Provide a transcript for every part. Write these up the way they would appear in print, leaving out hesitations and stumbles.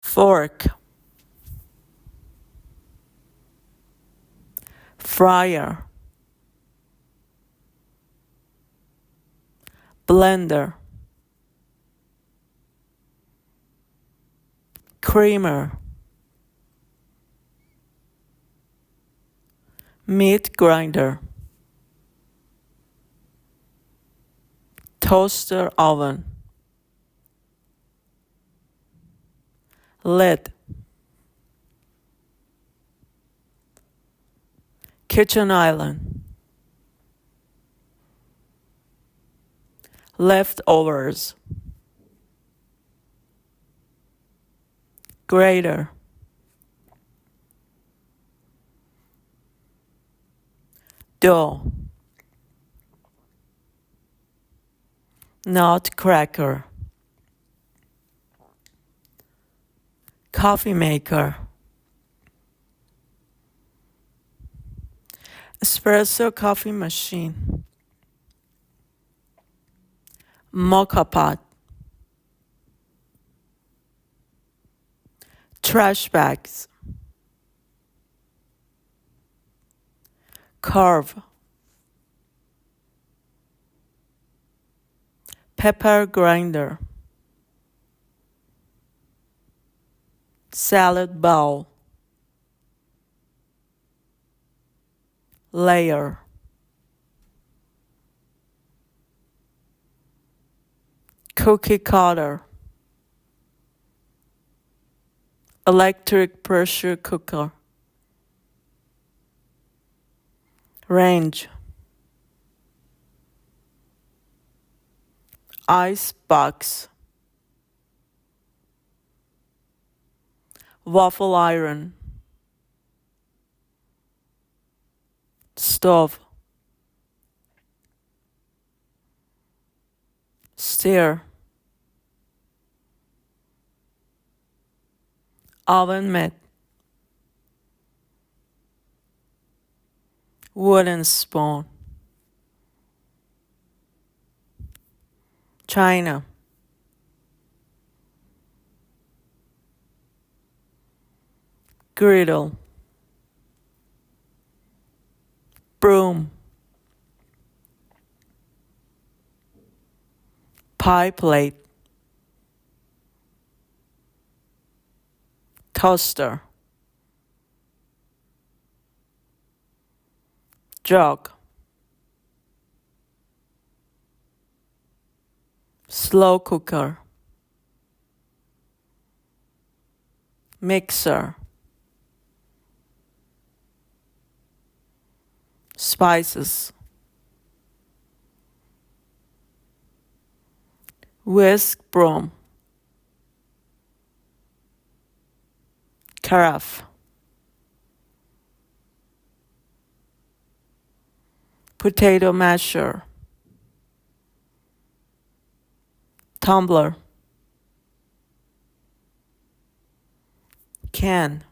fork, fryer, blender, creamer, meat grinder, toaster oven, lid, kitchen island, leftovers, grater, dough, nutcracker, coffee maker, espresso coffee machine, mocha pot, trash bags, carve, pepper grinder, salad bowl, layer, cookie cutter, electric pressure cooker, range, ice box, waffle iron, stove, stir, oven mitt, wooden spoon, china, griddle, broom, pie plate, toaster, jug, slow cooker, mixer, spices, whisk broom, carafe, potato masher, tumbler, can,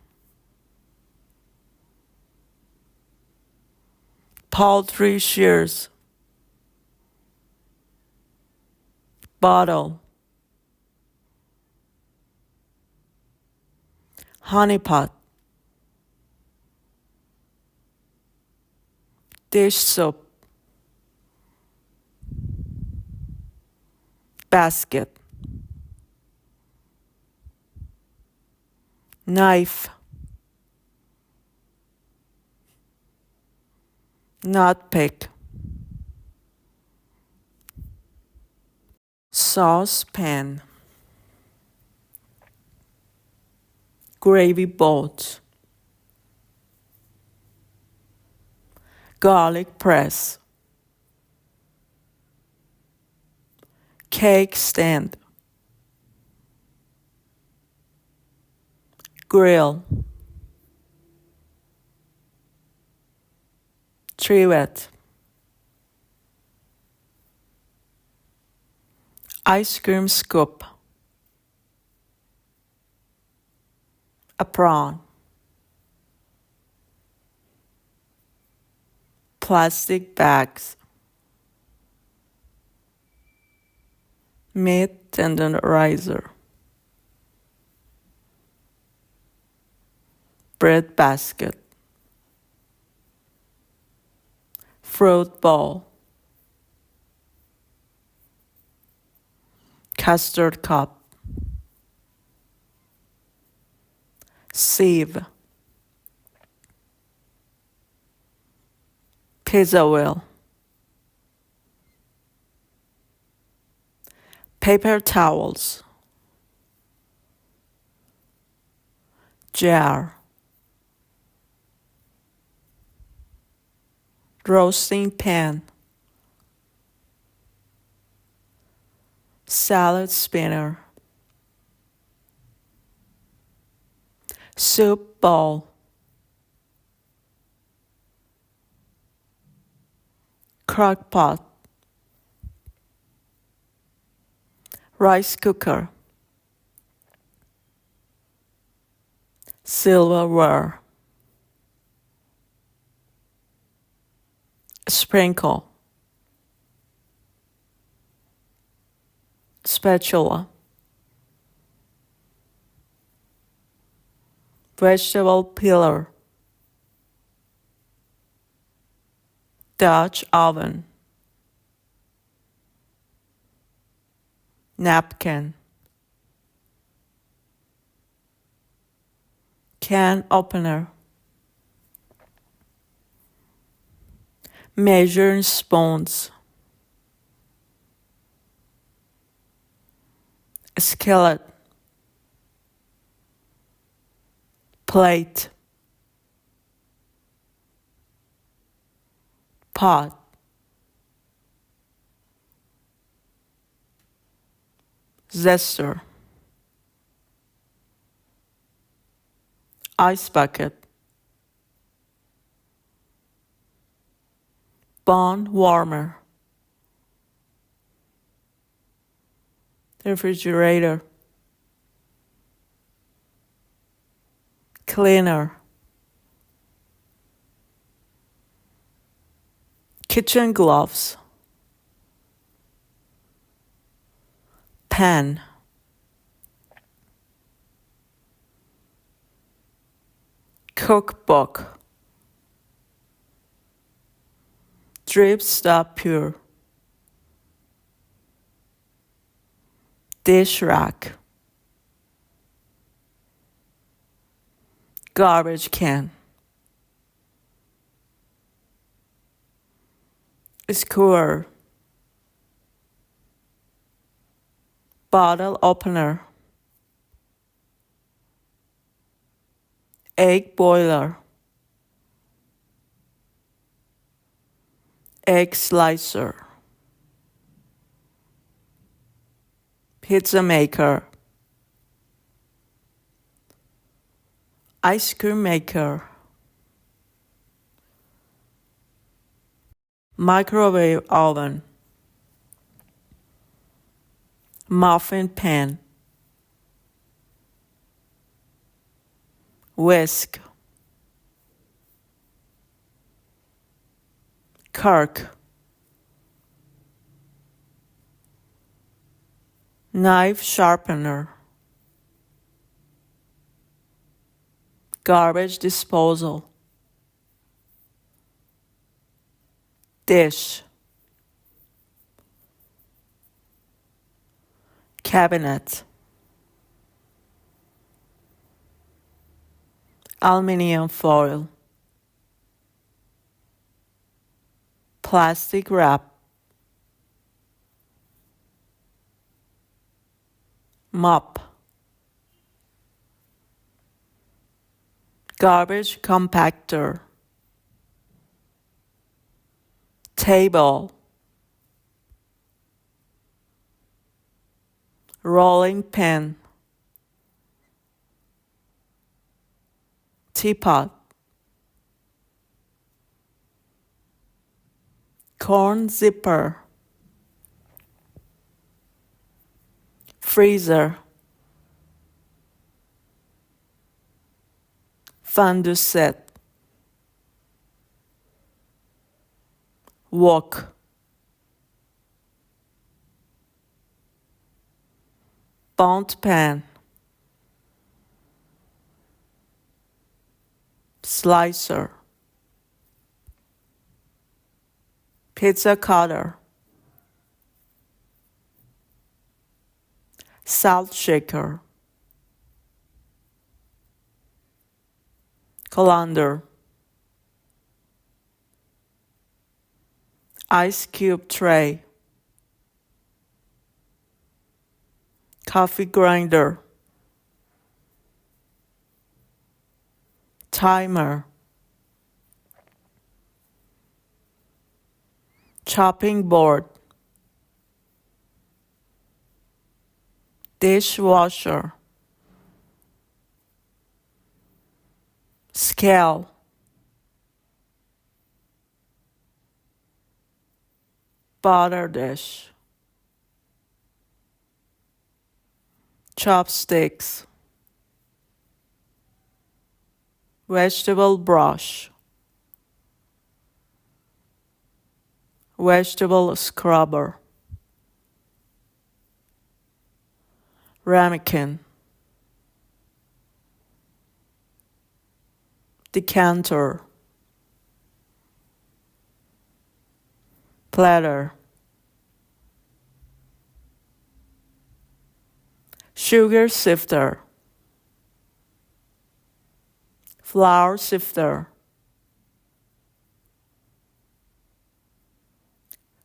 poultry shears, bottle, honey pot, dish soap, basket, knife, nut pick, saucepan, gravy boat, garlic press, cake stand, grill, trivet, ice cream scoop, apron, plastic bags, meat tenderizer, bread basket, fruit bowl, custard cup, sieve, pizza wheel, paper towels, jar, roasting pan, salad spinner, soup bowl, crock pot, rice cooker, silverware, sprinkle, spatula, vegetable peeler, Dutch oven, napkin, can opener, measuring spoons, skillet, plate, pot, zester, ice bucket, bone warmer, refrigerator, cleaner, kitchen gloves, pen, cookbook, drip stop pure, dish rack, garbage can, skewer, bottle opener, egg boiler, egg slicer, pizza maker, ice cream maker, microwave oven, muffin pan, whisk, cork, knife sharpener, garbage disposal, dish, cabinet, aluminum foil, plastic wrap, mop, garbage compactor, table, rolling pin, teapot, corn zipper, freezer, fondue set, wok, Bundt pan, slicer, pizza cutter, salt shaker, colander, ice cube tray, coffee grinder, timer, chopping board, dishwasher, scale, butter dish, chopsticks, vegetable brush, vegetable scrubber, ramekin, decanter, platter, sugar sifter, flour sifter,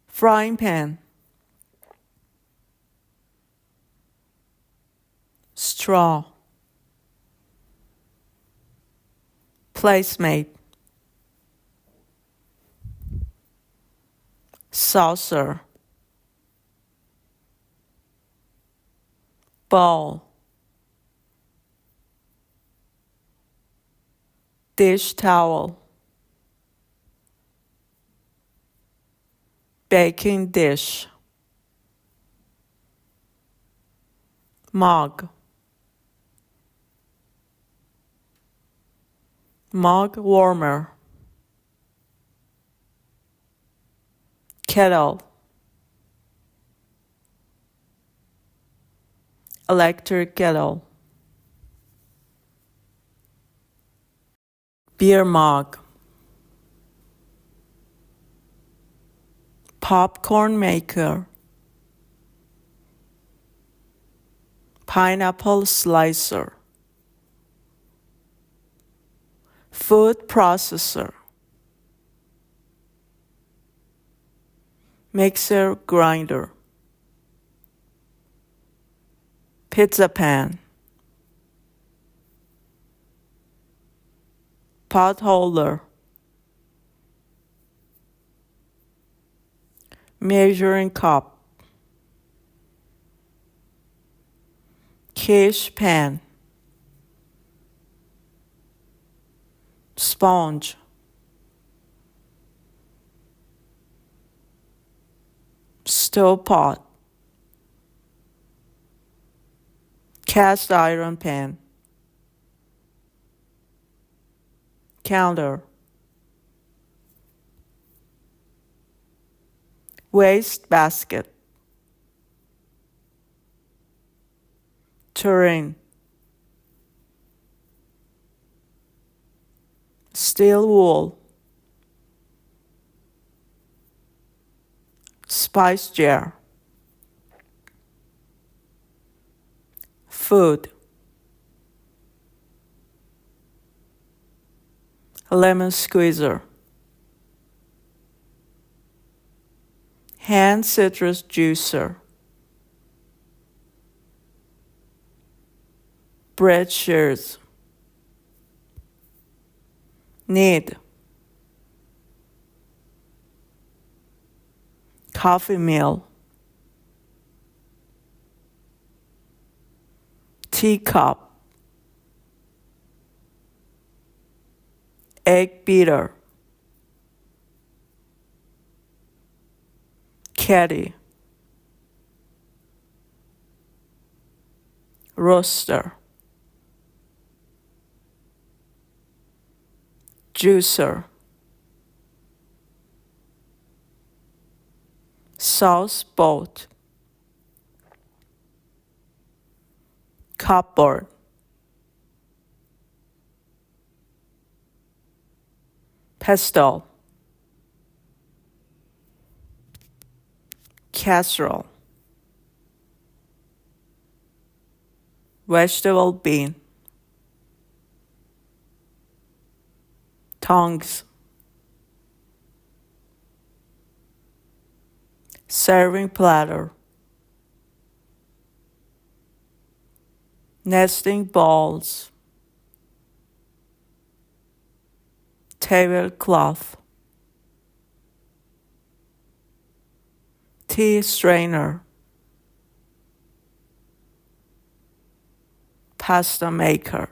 frying pan, straw, placemat, saucer, bowl, dish towel, baking dish, mug, mug warmer, kettle, electric kettle, beer mug, popcorn maker, pineapple slicer, food processor, mixer grinder, pizza pan, pot holder, measuring cup, quiche pan, sponge, stove pot, cast iron pan, counter, waste basket, tureen, steel wool, spice jar, food, lemon squeezer, hand citrus juicer, bread shears, knead, coffee mill, teacup, egg beater, caddy, roaster, juicer, sauce boat, cupboard, pestle, casserole, vegetable bean, tongs, serving platter, nesting balls, tablecloth, tea strainer, pasta maker,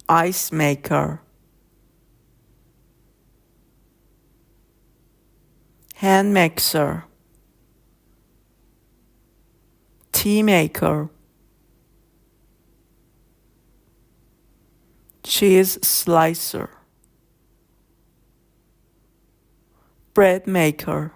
ice maker, hand mixer, tea maker, cheese slicer, bread maker,